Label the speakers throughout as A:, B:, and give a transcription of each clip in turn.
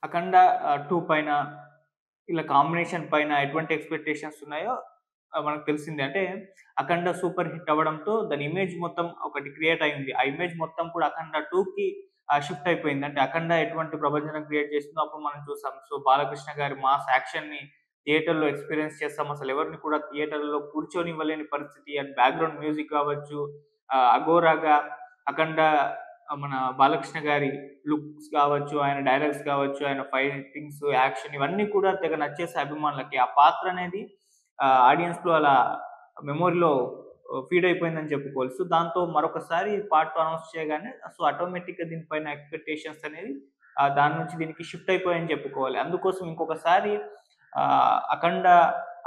A: 'అఖండ 2' పైన ఇలా కాంబినేషన్ పైన ఎటువంటి ఎక్స్‌పెక్టేషన్స్ ఉన్నాయో మనకు తెలిసిందే. అంటే 'అఖండ' సూపర్ హిట్ అవ్వడంతో దాని ఇమేజ్ మొత్తం ఒకటి క్రియేట్ అయింది. ఆ ఇమేజ్ మొత్తం కూడా 'అఖండ 2'కి షిఫ్ట్ అయిపోయింది. అంటే 'అఖండ' ఎటువంటి ప్రభంజనం క్రియేట్ చేసిందో అప్పుడు మనం చూసాం. సో, బాలకృష్ణ గారి మాస్ యాక్షన్‌ని థియేటర్‌లో ఎక్స్‌పీరియన్స్ చేసాం. అసలు ఎవరిని కూడా థియేటర్‌లో కూర్చోనివ్వలేని పరిస్థితి. అండ్ బ్యాక్‌గ్రౌండ్ మ్యూజిక్ కావచ్చు, 'అఘోరాగా' 'అఖండ' మన బాలకృష్ణ గారి లుక్స్ కావచ్చు, ఆయన డైలాగ్స్ కావచ్చు, ఆయన ఫైటింగ్స్, యాక్షన్ ఇవన్నీ కూడా తెగ నచ్చేసాయి అభిమానులకి. ఆ పాత్ర అనేది ఆడియన్స్‌లో అలా మెమోరీలో ఫీడ్ అయిపోయిందని చెప్పుకోవాలి. సో, దాంతో మరొకసారి పార్ట్ 2 అనౌన్స్ చేయగానే సో, ఆటోమేటిక్‌గా దీనిపైన ఎక్స్‌పెక్టేషన్స్ అనేవి దాని నుంచి దీనికి షిఫ్ట్ అయిపోయాయని చెప్పుకోవాలి. అందుకోసం ఇంకొకసారి 'అఖండ',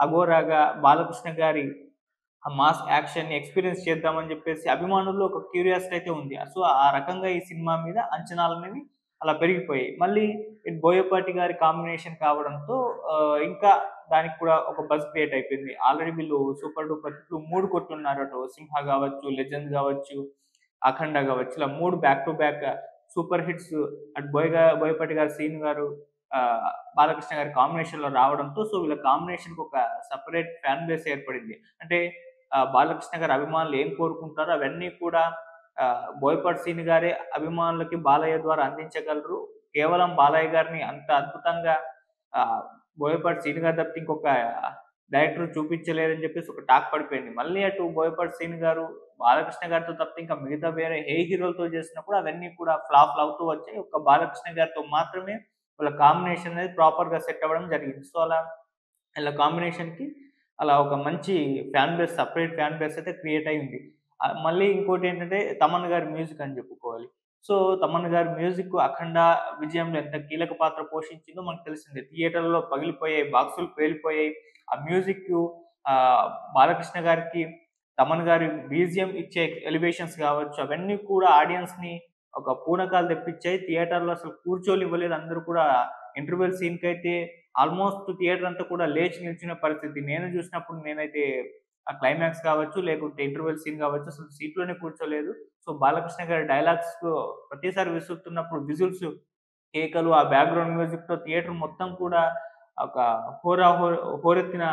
A: 'అఘోరాగా' బాలకృష్ణ గారి ఆ మాస్ యాక్షన్‌ని ఎక్స్‌పీరియన్స్ చేద్దామని జెప్పేసి అభిమానుల్లో ఒక క్యూరియాసిటీ అయితే ఉంది. సో, ఆ రకంగా ఈ సినిమా మీద అంచనాలనేవి అలా పెరిగిపోయాయి. మళ్ళీ బోయపాటి గారి కాంబినేషన్ కావడంతో ఇంకా దానికి కూడా ఒక బజ్ క్రియేట్ అయిపోయింది. ఆల్రెడీ వీళ్ళు సూపర్ డూపర్ హిట్లు 3 కొట్టున్నారు. అటు 'సింహ' గావచ్చు, 'లెజెండ్' గావచ్చు, 'అఖండ' గావచ్చు. ఇలా 3 back to back super hits అటు బోయపాటి గారు, 'శ్రీను' గారు, బాలకృష్ణ గారి కాంబినేషన్‌లో రావడంతో సో, వీళ్ళ కాంబినేషన్‌కి ఒక సెపరేట్ ఫ్యాన్ బేస్ ఏర్పడింది. అంటే బాలకృష్ణ గారి అభిమానులు ఏం కోరుకుంటారో అవన్నీ కూడా బోయపాటి శ్రీను గారే అభిమానులకి బాలయ్య ద్వారా అందించగలరు. కేవలం బాలయ్య గారిని అంత అద్భుతంగా ఆహ్, బోయపాటి శ్రీను గారు తప్పితే ఇంకొక డైరెక్టర్ చూపించలేరని చెప్పేసి ఒక టాక్ పడిపోయింది. మళ్ళీ అటు బోయపాటి శ్రీను గారు, బాలకృష్ణ గారితో తప్పితే ఇంకా మిగతా వేరే ఏ హీరోలతో చేసినప్పుడు అవన్నీ కూడా ఫ్లాప్‌లు అవుతూ వచ్చాయి. ఒక్క బాలకృష్ణ గారితో మాత్రమే వాళ్ళ కాంబినేషన్ అనేది ప్రాపర్‌గా సెట్ అవ్వడం జరిగింది. సో, అలా ఈళ్ళ కాంబినేషన్‌కి అలా ఒక మంచి fan base separate fan base అయితే క్రియేట్ అయింది. మళ్ళీ ఇంకోటేంటంటే తమన్ గారి మ్యూజిక్ అని చెప్పుకోవాలి. సో, తమన్ గారి మ్యూజిక్ 'అఖండ' విజయంలో ఎంత కీలక పాత్ర పోషించిందో మనకు తెలిసిందే. థియేటర్‌లో పగిలిపోయాయి, బాక్సులు పేలిపోయాయి. ఆ మ్యూజిక్కు బాలకృష్ణ గారికి తమన్ గారి బీజీఎం ఇచ్చే ఎలివేషన్స్ గావచ్చు, అవన్నీ కూడా ఆడియన్స్‌ని ఒక పూనకాలు తెప్పించాయి. థియేటర్‌లో అసలు కూర్చోనివ్వలేదు. అందరూ కూడా ఇంటర్వెల్ సీన్‌కైతే ఆల్‌మోస్ట్ థియేటర్ అంతా కూడా లేచి నిల్చునే పరిస్థితి. నేను చూసినప్పుడు నేనైతే ఆ క్లైమాక్స్ కావచ్చు, లేకుంటే ఇంటర్వెల్ సీన్ కావచ్చు, అసలు సీట్‌లోనే కూర్చోలేదు. సో, బాలకృష్ణ గారి డైలాగ్స్‌లో ప్రతిసారి విసురుతున్నప్పుడు విజిల్స్, కేకలు, ఆ బ్యాక్‌గ్రౌండ్ మ్యూజిక్‌తో థియేటర్ మొత్తం కూడా ఒక హోరెత్తిన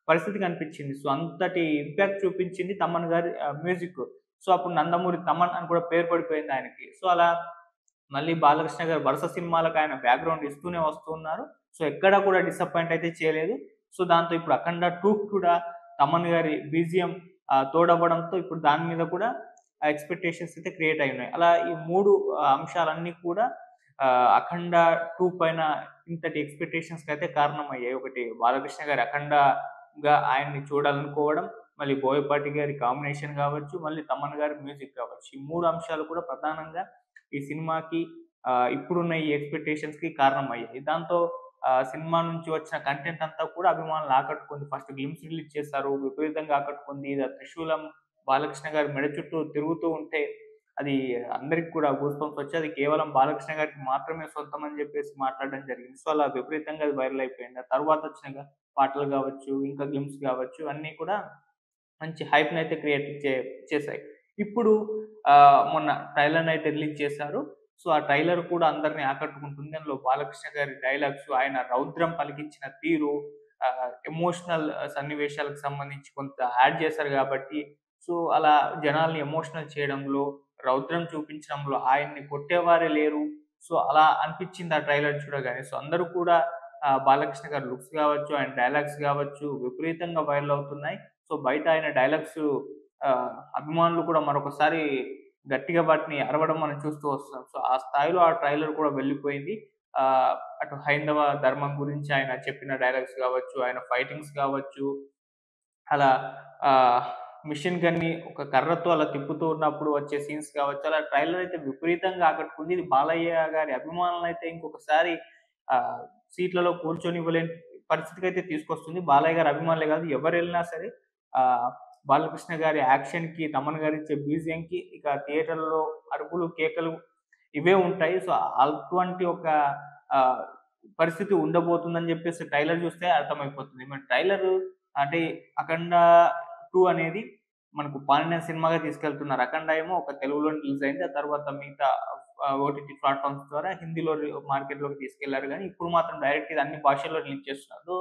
A: పరిస్థితి కనిపించింది. సో, అంతటి ఇంపాక్ట్ చూపించింది తమన్ గారి మ్యూజిక్. సో, అప్పుడు 'నందమూరి తమన్' అని కూడా పేరు పడిపోయింది ఆయనకి. సో, అలా మళ్ళీ బాలకృష్ణ గారు వరుస సినిమాలకు ఆయన బ్యాక్‌గ్రౌండ్ ఇస్తూనే వస్తూ ఉన్నారు. సో, ఎక్కడా కూడా డిసప్పాయింట్ అయితే చేయలేదు. సో, దాంతో ఇప్పుడు 'అఖండ 2' కూడా తమన్ గారి బీజీఎం తోడవ్వడంతో ఇప్పుడు దాని మీద కూడా ఎక్స్‌పెక్టేషన్స్ అయితే క్రియేట్ అయ్యున్నాయి. అలా ఈ 3 అంశాలన్నీ కూడా 'అఖండ 2' పైన ఇంతటి ఎక్స్‌పెక్టేషన్స్‌కైతే కారణమయ్యాయి. ఒకటి బాలకృష్ణ గారి 'అఖండ'గా ఆయన్ని చూడాలనుకోవడం, మళ్ళీ బోయపాటి గారి కాంబినేషన్ గావచ్చు, మళ్ళీ తమన్ గారి మ్యూజిక్ కావచ్చు. ఈ 3 అంశాలు కూడా ప్రధానంగా ఈ సినిమాకి ఇప్పుడున్న ఈ ఎక్స్‌పెక్టేషన్స్‌కి కారణమయ్యాయి. దాంతో సినిమా నుంచి వచ్చిన కంటెంట్ అంతా కూడా అభిమానులను ఆకట్టుకుంది. ఫస్ట్ గ్లింప్స్ రిలీజ్ చేశారు. విపరీతంగా ఆకట్టుకుంది. త్రిశూలం బాలకృష్ణ గారి మెడ చుట్టూ తిరుగుతూ ఉంటే అది అందరికి కూడా గూస్ బంప్స్ వచ్చి అది కేవలం బాలకృష్ణ గారికి మాత్రమే సొంతం అని జెప్పేసి మాట్లాడడం జరిగింది. సో, అలా విపరీతంగా అది వైరల్ అయిపోయింది. ఆ తర్వాత వచ్చిన పాటలు గావచ్చు, ఇంకా గ్లింప్స్ గావచ్చు అన్నీ కూడా మంచి హైప్‌నయితే క్రియేట్ చేశాయి. ఇప్పుడు మొన్న ట్రైలర్‌నయితే రిలీజ్ చేశారు. సో, ఆ ట్రైలర్ కూడా అందరిని ఆకట్టుకుంటుంది. అందులో బాలకృష్ణ గారి డైలాగ్స్, ఆయన రౌద్రం పలికించిన తీరు, ఎమోషనల్ సన్నివేశాలకు సంబంధించి కొంత యాడ్ చేశారు గాబట్టి, సో, అలా జనాల్ని ఎమోషనల్ చేయడంలో, రౌద్రం చూపించడంలో ఆయన్ని కొట్టేవారే లేరు. సో, అలా అనిపిచ్చింది ఆ ట్రైలర్ చూడగానే. సో, అందరూ కూడా బాలకృష్ణ గారి లుక్స్ గావచ్చు, ఆయన డైలాగ్స్ గావచ్చు విపరీతంగా వైరల్ అవుతున్నాయి. సో, బయట ఆయన డైలాగ్స్ అభిమానులు కూడా మరొకసారి గట్టిగా వాటిని అరవడం మనం చూస్తూ వస్తున్నాం. సో, ఆ స్థాయిలో ఆ ట్రైలర్ కూడా వెళ్ళిపోయింది. అటు హైందవ ధర్మం గురించి ఆయన చెప్పిన డైలాగ్స్ గావచ్చు, ఆయన ఫైటింగ్స్ గావచ్చు, అలా ఆహ్, మిషన్ గన్‌ని ఒక కర్రతో అలా తిప్పుతూ ఉన్నప్పుడు వచ్చే సీన్స్ కావచ్చు, అలా ట్రైలర్ అయితే విపరీతంగా ఆకట్టుకుంది. ఇది బాలయ్య గారి అభిమానులనైతే ఇంకొకసారి ఆహ్, సీట్లలో కూర్చొనివ్వలేని పరిస్థితికైతే తీసుకొస్తుంది. బాలయ్య గారి అభిమానులే కాదు ఎవరెళ్ళినా సరే ఆహ్, బాలకృష్ణ గారి యాక్షన్‌కి, తమన్ గారిచ్చే బీజీఎంకి ఇక థియేటర్‌లో అరుపులు, కేకలు ఇవే ఉంటాయి. సో, అటువంటి ఒక ఆహ్, పరిస్థితి ఉండబోతుందని జెప్పేసి ట్రైలర్ జూస్తే అర్థమైపోతుంది. మరి ట్రైలరు అంటే 'అఖండ 2' అనేది మనకు పాన్ ఇండియా సినిమాగా తీసుకెళ్తున్నారు. 'అఖండ' ఏమో ఒక తెలుగులోనే రిలీజ్ అయింది. ఆ తర్వాత మిగతా ఓటీటీ ప్లాట్‌ఫార్మ్స్ ద్వారా హిందీలో మార్కెట్‌లోకి తీసుకెళ్లారు గానీ, ఇప్పుడు మాత్రం డైరెక్ట్ ఇది అన్ని భాషల్లో రిలీజ్ చేస్తున్నారు. సో,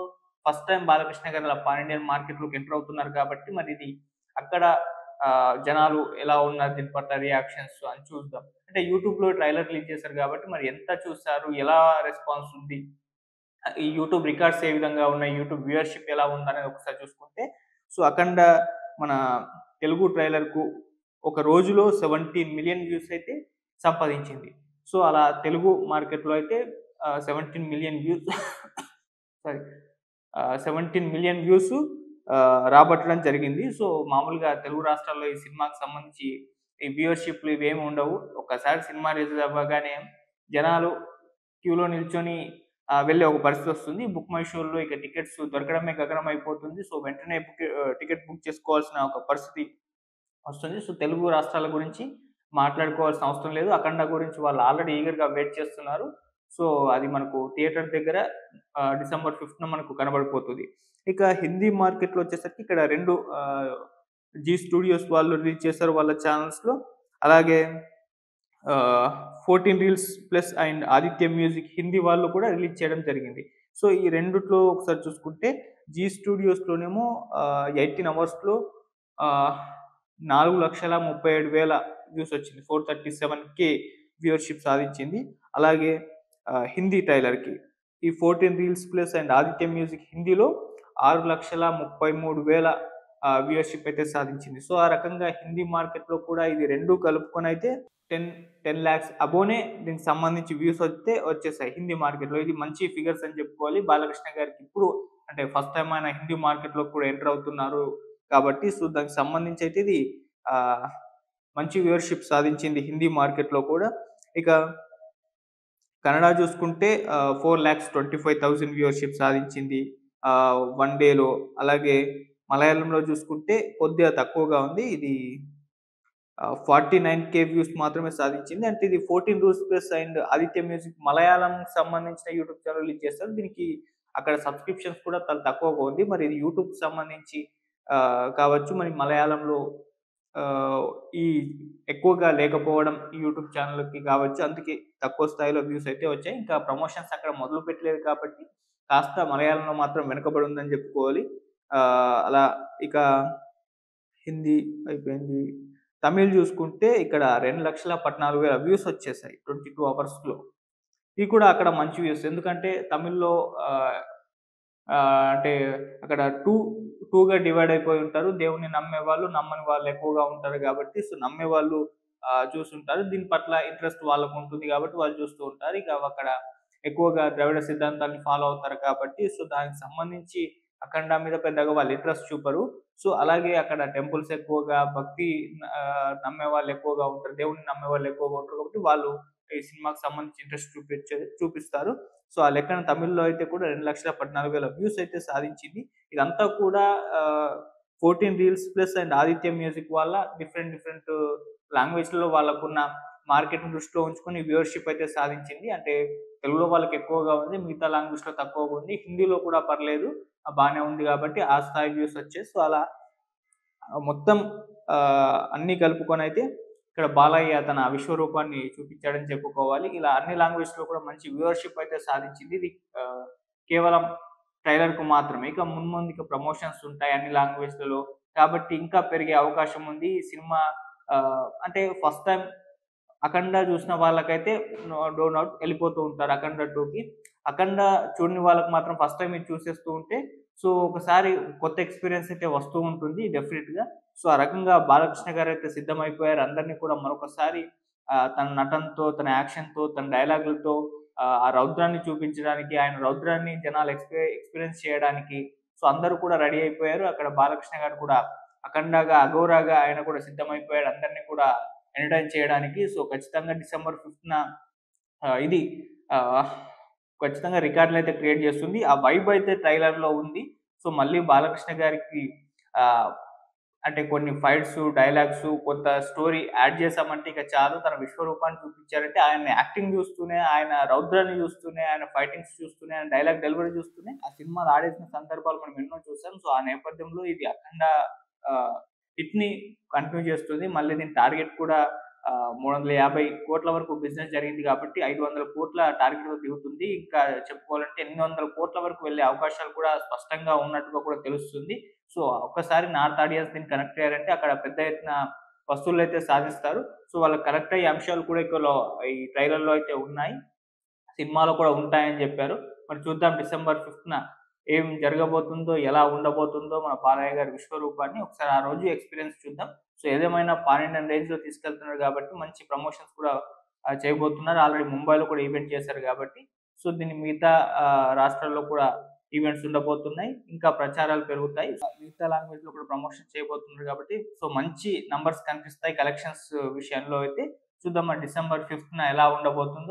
A: ఫస్ట్ టైమ్ బాలకృష్ణ గారు అలా పాన్ ఇండియన్ మార్కెట్‌లోకి ఎంటర్ అవుతున్నారు కాబట్టి, మరి ఇది అక్కడ జనాలు ఎలా ఉన్నారు దీని పట్ల రియాక్షన్స్ అని చూద్దాం. అంటే యూట్యూబ్‌లో ట్రైలర్ రిలీజ్ చేశారు కాబట్టి, మరి ఎంత చూసారు? ఎలా రెస్పాన్స్ ఉంది? ఈ యూట్యూబ్ రికార్డ్స్ ఏ విధంగా ఉన్నాయి? యూట్యూబ్ వ్యూవర్‌షిప్ ఎలా ఉందనేది ఒకసారి చూసుకుంటే, సో, 'అఖండ' మన తెలుగు ట్రైలర్‌కు ఒక రోజులో 17,000,000 వ్యూస్ అయితే సంపాదించింది. సో, అలా తెలుగు మార్కెట్‌లో అయితే 17,000,000 వ్యూస్ సారీ 17,000,000 వ్యూస్ రాబట్టడం జరిగింది. సో, మామూలుగా తెలుగు రాష్ట్రాల్లో ఈ సినిమాకి సంబంధించి ఈ వ్యూవర్‌షిప్‌లు ఇవేమి ఉండవు. ఒక్కసారి సినిమా రిలీజ్ అవ్వగానే జనాలు క్యూలో నిల్చొని వెళ్ళే ఒక పరిస్థితొస్తుంది. బుక్ మై షోలో ఇక టికెట్స్ దొరకడమే గగనం అయిపోతుంది. సో, వెంటనే టికెట్ బుక్ చేసుకోవాల్సిన ఒక పరిస్థితి వస్తుంది. సో, తెలుగు రాష్ట్రాల గురించి మాట్లాడుకోవాల్సిన అవసరం లేదు. 'అఖండ' గురించి వాళ్ళు ఆల్రెడీ ఈగర్‌గా వెయిట్ చేస్తున్నారు. సో, అది మనకు థియేటర్ దగ్గర డిసెంబర్ 5న మనకు కనబడిపోతది. ఇక హిందీ మార్కెట్‌లో వచ్చేసరికి ఇక్కడ 2 జీ స్టూడియోస్ వాళ్ళు రిలీజ్ చేశారు వాళ్ళ ఛానెల్స్‌లో. అలాగే 14 reels plus and Aditya music Hindi వాళ్ళు కూడా రిలీజ్ చేయడం జరిగింది. సో, ఈ రెండిట్లో ఒకసారి చూసుకుంటే జీ స్టూడియోస్‌లోనేమో 18 అవర్స్‌లో ఆహ్, 4,37,000 వ్యూస్ వచ్చింది. 437K వ్యూవర్‌షిప్ సాధించింది. అలాగే హిందీ ట్రైలర్‌కి ఈ 14 reels plus and Aditya music హిందీలో 6,33,000 వ్యూవర్‌షిప్ అయితే సాధించింది. సో, ఆ రకంగా హిందీ మార్కెట్‌లో కూడా ఇది 2 కలుపుకొనైతే 10 లాక్స్ అబోనే దీనికి సంబంధించి వ్యూస్ వచ్చేసాయి హిందీ మార్కెట్‌లో. ఇది మంచి ఫిగర్స్ అని చెప్పుకోవాలి. బాలకృష్ణ గారికి ఇప్పుడు అంటే ఫస్ట్ టైమ్ ఆయన హిందీ మార్కెట్‌లోకి కూడా ఎంటర్ అవుతున్నారు కాబట్టి, సో, దానికి సంబంధించి అయితే ఇది ఆహ్, మంచి వ్యూవర్‌షిప్ సాధించింది హిందీ మార్కెట్‌లో కూడా. ఇక కన్నడ చూసుకుంటే 4,25,000 వ్యూవర్‌షిప్ సాధించింది. 1 డేలో. అలాగే మలయాళంలో చూసుకుంటే కొద్దిగా తక్కువగా ఉంది. ఇది 49K వ్యూస్ మాత్రమే సాధించింది. అంటే ఇది 14 rules plus and Aditya music మలయాళంకి సంబంధించిన యూట్యూబ్ ఛానెల్ రిలీజ్ చేస్తారు. దీనికి అక్కడ సబ్స్క్రిప్షన్స్ కూడా చాలా తక్కువగా ఉంది. మరి ఇది యూట్యూబ్‌కి సంబంధించి కావచ్చు. మరి మలయాళంలో ఆహ్, ఈ ఎక్కువగా లేకపోవడం ఈ యూట్యూబ్ ఛానెల్‌కి కావచ్చు. అందుకే తక్కువ స్థాయిలో వ్యూస్ అయితే వచ్చాయి. ఇంకా ప్రమోషన్స్ అక్కడ మొదలు పెట్టలేదు కాబట్టి కాస్త మలయాళంలో మాత్రం వెనుకబడి ఉందని చెప్పుకోవాలి. అలా ఇక హిందీ అయిపోయింది. తమిళ్ జూసుకుంటే ఇక్కడ 2,14,000 వ్యూస్ వచ్చేసాయి 22 అవర్స్‌లో. ఇవి కూడా అక్కడ మంచి వ్యూస్. ఎందుకంటే తమిళ్‌లో ఆహ్, అంటే అక్కడ 2గా డివైడ్ అయిపోయి ఉంటారు. దేవుడిని నమ్మేవాళ్ళు, నమ్మని వాళ్ళు ఎక్కువగా ఉంటారు గాబట్టి, సో, నమ్మేవాళ్ళు చూసుంటారు. దీని పట్ల ఇంట్రెస్ట్ వాళ్ళకుంటుంది గాబట్టి వాళ్ళు చూస్తూ ఉంటారు. ఇక అక్కడ ఎక్కువగా ద్రవిడ సిద్ధాంతాన్ని ఫాలో అవుతారు కాబట్టి, సో, దానికి సంబంధించి అఖండ మీద పెద్దగా వాళ్ళు ఇంట్రెస్ట్ చూపరు. సో, అలాగే అక్కడ టెంపుల్స్ ఎక్కువగా భక్తి నమ్మేవాళ్ళు ఎక్కువగా ఉంటారు. దేవుడిని నమ్మేవాళ్ళు ఎక్కువగా ఉంటారు కాబట్టి వాళ్ళు ఈ సినిమాకి సంబంధించి ఇంట్రెస్ట్ చూపిస్తారు. సో, ఆ లెక్కన తమిళ్‌లో అయితే కూడా 2,14,000 వ్యూస్ అయితే సాధించింది. ఇదంతా కూడా ఆహ్, 14 reels plus and Aditya music వాళ్ళ డిఫరెంట్ డిఫరెంట్ లాంగ్వేజ్‌లలో వాళ్ళకున్న మార్కెట్‌ని దృష్టిలో ఉంచుకొని వ్యూవర్‌షిప్ అయితే సాధించింది. అంటే తెలుగులో వాళ్ళకి ఎక్కువగా ఉంది. మిగతా లాంగ్వేజ్‌లో తక్కువగా ఉంది. హిందీలో కూడా పర్లేదు. బానే ఉంది గాబట్టి ఆ స్థాయి వ్యూస్ వచ్చాయి. సో, అలా మొత్తం అన్నీ కలుపుకొనైతే ఇక్కడ బాలయ్య తన విశ్వరూపాన్ని చూపించాడని చెప్పుకోవాలి. ఇలా అన్ని లాంగ్వేజ్‌లో కూడా మంచి వ్యూవర్‌షిప్ అయితే సాధించింది. ఇది ఆహ్, కేవలం ట్రైలర్‌కు మాత్రమే. ఇక మున్ముందు ఇక ప్రమోషన్స్ ఉంటాయి అన్ని లాంగ్వేజ్‌లలో. కాబట్టి ఇంకా పెరిగే అవకాశం ఉంది. ఈ సినిమా అంటే ఫస్ట్ టైమ్ 'అఖండ' చూసిన వాళ్ళకైతే నో డౌట్ ఎళ్ళిపోతూ ఉంటారు 'అఖండ 2'కి. 'అఖండ' చూడని వాళ్ళకి మాత్రం ఫస్ట్ టైమ్ ఇది చూసేస్తూ ఉంటే, సో, ఒకసారి కొత్త ఎక్స్‌పీరియన్స్ అయితే వస్తూ ఉంటుంది డెఫినిట్‌గా. సో, ఆ రకంగా బాలకృష్ణ గారైతే సిద్ధమైపోయారు. అందరిని కూడా మరొకసారి తన నటనతో, తన యాక్షన్‌తో, తన డైలాగులతో ఆ రౌద్రాన్ని చూపించడానికి, ఆయన రౌద్రాన్ని జనాలు ఎక్స్‌పీరియన్స్ చేయడానికి సో, అందరూ కూడా రెడీ అయిపోయారు. అక్కడ బాలకృష్ణ గారు కూడా అఖండగా, అఘోరాగా ఆయన కూడా సిద్ధమైపోయాడు. అందరిని కూడా ఎంటర్‌టైన్ చేయడానికి. సో, ఖచ్చితంగా డిసెంబర్ 5న ఇది ఆహ్, ఖచ్చితంగా రికార్డులైతే క్రియేట్ చేస్తుంది. ఆ వైబ్ అయితే ట్రైలర్‌లో ఉంది. సో, మళ్ళీ బాలకృష్ణ గారికి ఆహ్, అంటే కొన్ని ఫైట్స్, డైలాగ్స్, కొంత స్టోరీ యాడ్ చేసామంటే ఇక చాలు. తన విశ్వరూపాన్ని చూపించారంటే ఆయన యాక్టింగ్ చూస్తూనే, ఆయన రౌద్రాన్ని చూస్తూనే, ఆయన ఫైటింగ్స్ చూస్తూనే, ఆయన డైలాగ్ డెలివరీ చూస్తూనే ఆ సినిమాలో ఆడేసిన సందర్భాలు మనం ఎన్నో చూసాం. సో, ఆ నేపథ్యంలో ఇది అఖండ ఆహ్, హిట్‌ని కంటిన్యూ చేస్తుంది. మళ్ళీ దీని టార్గెట్ కూడా 350 కోట్ల వరకు బిజినెస్ జరిగింది కాబట్టి 500 కోట్ల టార్గెట్‌తో దిగుతుంది. ఇంకా చెప్పుకోవాలంటే 800 కోట్ల వరకు వెళ్ళే అవకాశాలు కూడా స్పష్టంగా ఉన్నట్టుగా కూడా తెలుస్తుంది. సో, ఒక్కసారి నార్త్ ఆడియన్స్ దీన్ని కనెక్ట్ అయ్యారంటే అక్కడ పెద్ద ఎత్తున వసూళ్ళైతే సాధిస్తారు. సో, వాళ్ళకి కనెక్ట్ అయ్యే అంశాలు కూడా ఈ ట్రైలర్‌లో అయితే ఉన్నాయి. సినిమాలో కూడా ఉంటాయని చెప్పారు. మరి చూద్దాం డిసెంబర్ 5న ఏం జరగబోతుందో, ఎలా ఉండబోతుందో మన బాలయ్య గారి విశ్వరూపాన్ని ఒకసారి ఆ రోజు ఎక్స్‌పీరియన్స్ చూద్దాం. సో, ఏదేమైనా పాన్ ఇండియన్ రేంజ్‌లో తీసుకెళ్తున్నారు కాబట్టి మంచి ప్రమోషన్స్ కూడా చేయబోతున్నారు. ఆల్రెడీ ముంబైలో కూడా ఈవెంట్ చేశారు కాబట్టి, సో, దీన్ని మిగతా రాష్ట్రాల్లో కూడా ఈవెంట్స్ ఉండబోతున్నాయి. ఇంకా ప్రచారాలు పెరుగుతాయి. మిగతా లాంగ్వేజ్‌లో కూడా ప్రమోషన్ చేయబోతున్నారు కాబట్టి, సో, మంచి నంబర్స్ కనిపిస్తాయి కలెక్షన్స్ విషయంలో అయితే. చూద్దాం మరి డిసెంబర్ 5న ఎలా ఉండబోతుందో.